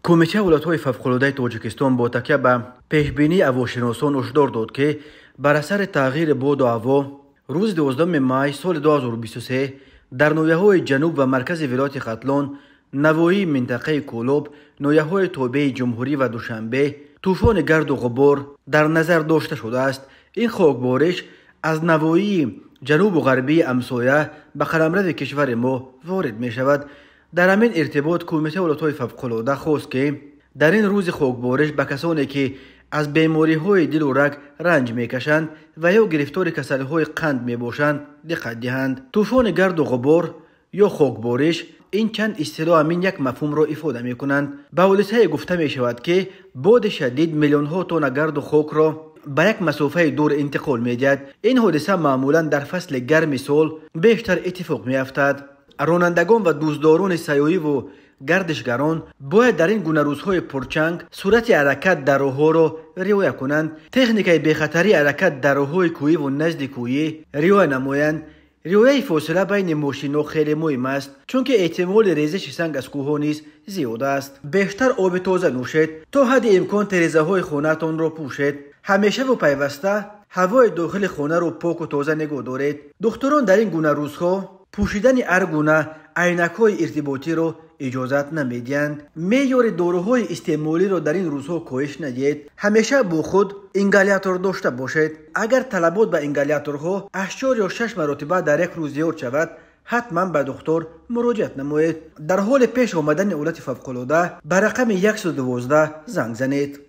کمیته ولایت‌های فوق‌العاده تاجیکستان با تکیه به پیشبینی هواشناسان هشدار داد که بر اثر تغییر باد و هوا روز 12 مای سال 2023 در ناحیه‌های جنوب و مرکز ولایت ختلان، نواحی منطقه کولوب، ناحیه‌های توبه جمهوری و دوشنبه طوفان گرد و غبار در نظر داشته شده است. این خاکبارش از نواحی جنوب و غربی همسایه به قلمرو کشور ما وارد می شود. در همین ارتباط کمیته ولایت‌های فوق‌العاده خواست که در این روز خاکبارش به کسانی که از بیماری‌های دل و رگ رنج می‌کشند و یا گرفتار کسل‌های قند می‌باشند دقت دهند. طوفان گرد و غبار یا خاکبارش این چند اصطلاح همین یک مفهوم را افاده می‌کنند. به ولایت‌های گفته می‌شود که باد شدید میلیون‌ها تن گرد و خاک را به یک مسافه دور انتقال می‌دهد. این حادثه معمولاً در فصل گرم سال بیشتر اتفاق می‌افتد. رانندگان و دوستداران سیاحی و گردشگران باید در این گونه روزهای پرچنگ سرعت حرکت در راه‌ها را رعایت کنند. تکنیک بی‌خطری حرکت در راه‌های کوهی و نزد کوهی رعایت نمایند. رعایت فاصله بین ماشین‌ها خیلی مهم است، چون که احتمال ریزش سنگ از کوه‌ها نیز زیاد است. بیشتر آب تازه نوشید. تا حد امکان تریزه‌های خانه‌تان را پوشید. همیشه و پیوسته هوای داخل خانه را پاک و تازه نگاه دارید. دختران در این گونه روزها پوشیدن هر گونه عینک‌های ارتباطی را اجازت نمیدهند. معیار داروهای استعمالی را در این روزها کاهش ندهید. همیشه با خود اینگالیاتور داشته باشید. اگر طلبات به اینگالیاتورها 8 یا 6 مرتبه در یک روز زیاد شود، حتما به دکتر مراجعت نمایید. در حال پیش آمدن حالت فوق‌العاده به رقم 112 زنگ زنید.